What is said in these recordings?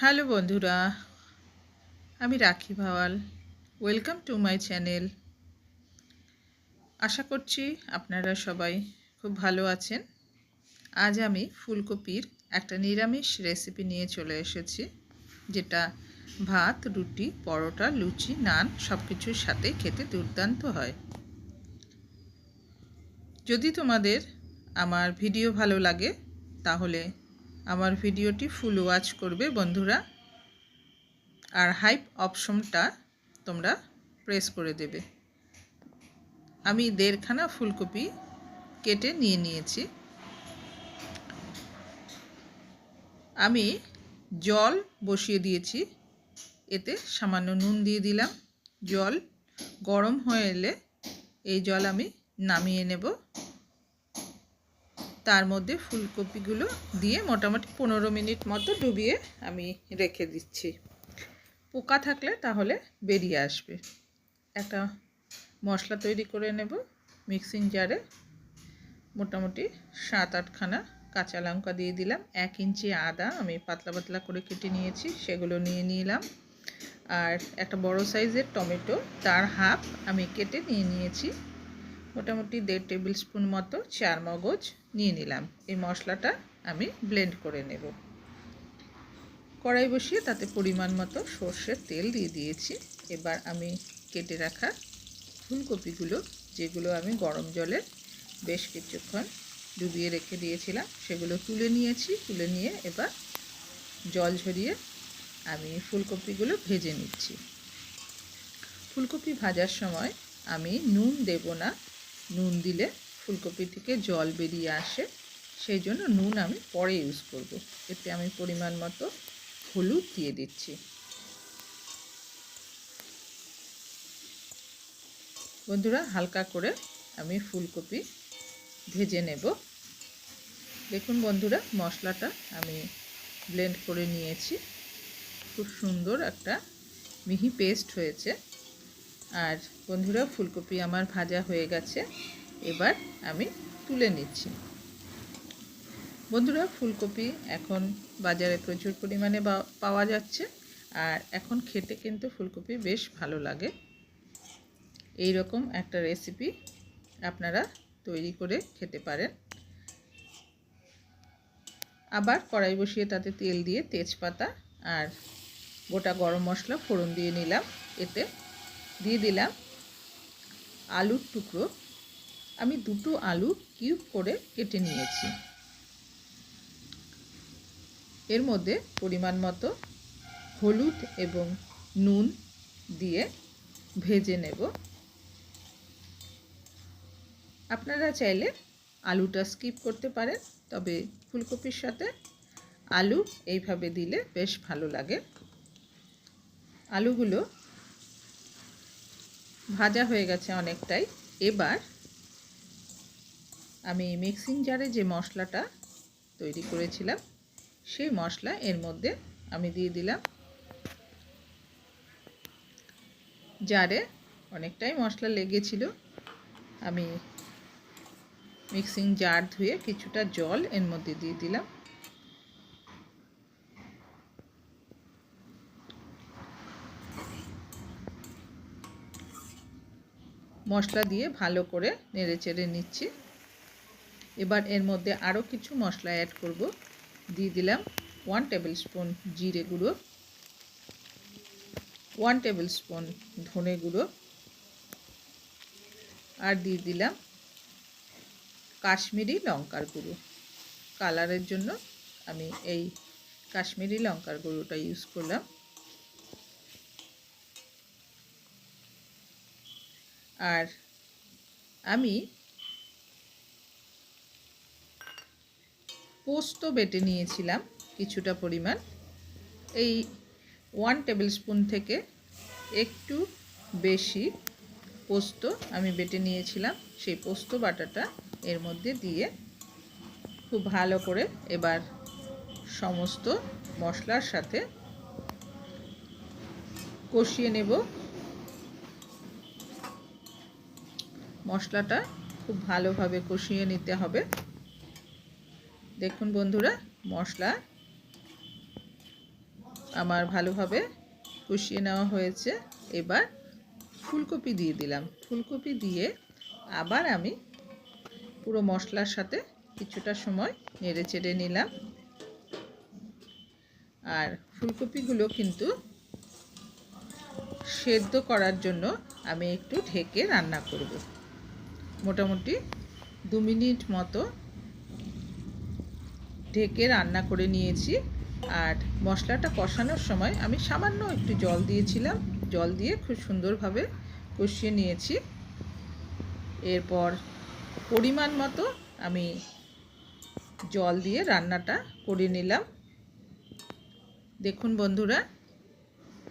Hello বন্ধুরা, আমি Rakhi Bhawal. Welcome to my channel. আশা করছি আপনারা সবাই খুব ভালো আছেন। আজ আমি ফুলকপির একটা নিরামিষ রেসিপি নিয়ে চলে এসেছি, যেটা ভাত, রুটি, পরোটা, লুচি, নান সব কিছুর সাথে খেতে দুর্দান্ত হয়। যদি তোমাদের আমার ভিডিও ভালো লাগে তাহলে আমার ভিডিওটি ফুল ওয়াচ করবে বন্ধুরা, আর হাইপ অপশনটা তোমরা প্রেস করে দেবে। আমি 1.5 খানা ফুলকপি কেটে নিয়েছি। আমি জল বসিয়ে দিয়েছি, এতে সামান্য নুন দিয়ে দিলাম। জল গরম হয়ে এলে এই জল আমি নামিয়ে নেব। তার মধ্যে ফুলকপিগুলো দিয়ে মোটামুটি 15 মিনিট মতো ডুবিয়ে আমি রেখে দিচ্ছি। পোকা থাকলে তাহলে বেরিয়ে আসবে। একটা মশলা তৈরি করে নেব। মিক্সিং জারে মোটামুটি 7-8 খানা কাঁচা লঙ্কা দিয়ে দিলাম। 1 ইঞ্চি আদা আমি পাতলা পাতলা করে কেটে নিয়েছি, সেগুলো নিয়ে নিলাম। আর একটা বড় সাইজের টমেটো, তার হাফ আমি কেটে নিয়েছি। মোটামুটি 1.5 টেবিল স্পুন মতো চারমগজ নিয়ে নিলাম। এই মশলাটা আমি ব্লেন্ড করে নেব। কড়াই বসিয়ে তাতে পরিমাণ মতো সর্ষের তেল দিয়ে দিয়েছি। এবার আমি কেটে রাখা ফুলকপিগুলো, যেগুলো আমি গরম জলে বেশ কিছুক্ষণ ডুবিয়ে রেখে দিয়েছিলাম, সেগুলো তুলে নিয়েছি। তুলে নিয়ে এবার জল ঝরিয়ে আমি ফুলকপিগুলো ভেজে নিচ্ছি। ফুলকপি ভাজার সময় আমি নুন দেব না। নুন দিলে ফুলকপি থেকে জল বেরিয়ে আসে, সেই জন্য নুন আমি পরে ইউজ করব। এতে আমি পরিমাণ মতো হলুদ দিয়ে দিচ্ছি। বন্ধুরা, হালকা করে আমি ফুলকপি ভেজে নেব। দেখুন বন্ধুরা, মশলাটা আমি ব্লেন্ড করে নিয়েছি। খুব সুন্দর একটা মিহি পেস্ট হয়েছে। আর বন্ধুরা, ফুলকপি আমার ভাজা হয়ে গেছে। এবার আমি তুলে নিচ্ছি। বন্ধুরা, ফুলকপি এখন বাজারে প্রচুর পরিমাণে পাওয়া যাচ্ছে, আর এখন খেতে কিন্তু ফুলকপি বেশ ভালো লাগে। এই রকম একটা রেসিপি আপনারা তৈরি করে খেতে পারেন। আবার কড়াই বসিয়ে তাতে তেল দিয়ে তেজপাতা আর গোটা গরম মশলা ফোড়ন দিয়ে নিলাম। এতে দিয়ে দিলাম আলুর টুকরো। আমি 2টো আলু কিউব করে কেটে নিয়েছি। এর মধ্যে পরিমাণ মতো হলুদ এবং নুন দিয়ে ভেজে নেব। আপনারা চাইলে আলুটা স্কিপ করতে পারেন, তবে ফুলকপির সাথে আলু এইভাবে দিলে বেশ ভালো লাগে। আলুগুলো ভাজা হয়ে গেছে অনেকটাই। এবার আমি মিক্সিং জারে যে মশলাটা তৈরি করেছিলাম, সেই মশলা এর মধ্যে আমি দিয়ে দিলাম। জারে অনেকটাই মশলা লেগেছিল। আমি মিক্সিং জার ধুয়ে কিছুটা জল এর মধ্যে দিয়ে দিলাম। মশলা দিয়ে ভালো করে নেড়েচেড়ে নিচ্ছি। এবার এর মধ্যে আরও কিছু মশলা অ্যাড করব। দিয়ে দিলাম 1 টেবিল স্পুন জিরে গুঁড়ো, 1 টেবিল স্পুন ধনে গুঁড়ো, আর দিয়ে দিলাম কাশ্মীরি লঙ্কার গুঁড়ো। কালারের জন্য আমি এই কাশ্মীরি লঙ্কার গুঁড়োটা ইউজ করলাম। আর আমি পোস্ত বেটে নিয়েছিলাম কিছুটা পরিমাণ। এই 1 টেবিল স্পুন থেকে একটু বেশি পোস্ত আমি বেটে নিয়েছিলাম। সেই পোস্ত বাটাটা এর মধ্যে দিয়ে খুব ভালো করে এবার সমস্ত মশলার সাথে কষিয়ে নেব। মশলাটা খুব ভালোভাবে কষিয়ে নিতে হবে। দেখুন বন্ধুরা, মশলা আমার ভালোভাবে কষিয়ে নেওয়া হয়েছে। এবার ফুলকপি দিয়ে দিলাম। ফুলকপি দিয়ে আবার আমি পুরো মশলার সাথে কিছুটা সময় নেড়ে চেড়ে নিলাম। আর ফুলকপিগুলো কিন্তু সেদ্ধ করার জন্য আমি একটু ঢেকে রান্না করব। মোটামুটি 2 মিনিট মতো ঢেকে রান্না করে নিয়েছি। আর মশলাটা কষানোর সময় আমি সামান্য একটু জল দিয়েছিলাম। জল দিয়ে খুব সুন্দরভাবে কষিয়ে নিয়েছি। এরপর পরিমাণ মতো আমি জল দিয়ে রান্নাটা করে নিলাম। দেখুন বন্ধুরা,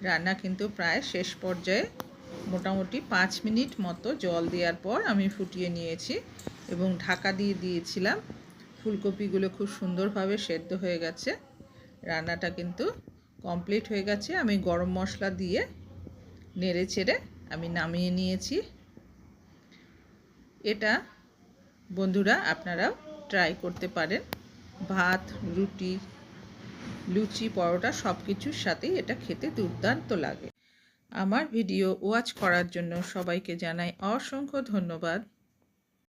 রান্না কিন্তু প্রায় শেষ পর্যায়ে। মোটামুটি 5 মিনিট মতো জল দেওয়ার পর আমি ফুটিয়ে নিয়েছি এবং ঢাকা দিয়ে দিয়েছিলাম। ফুলকপিগুলো খুব সুন্দরভাবে সেদ্ধ হয়ে গেছে। রান্নাটা কিন্তু কমপ্লিট হয়ে গেছে। আমি গরম মশলা দিয়ে নেড়ে চেড়ে আমি নামিয়ে নিয়েছি। এটা বন্ধুরা আপনারাও ট্রাই করতে পারেন। ভাত, রুটি, লুচি, পরোটা সব কিছুর সাথেই এটা খেতে দুর্দান্ত লাগে। আমার ভিডিও ওয়াচ করার জন্য সবাইকে জানাই অসংখ্য ধন্যবাদ।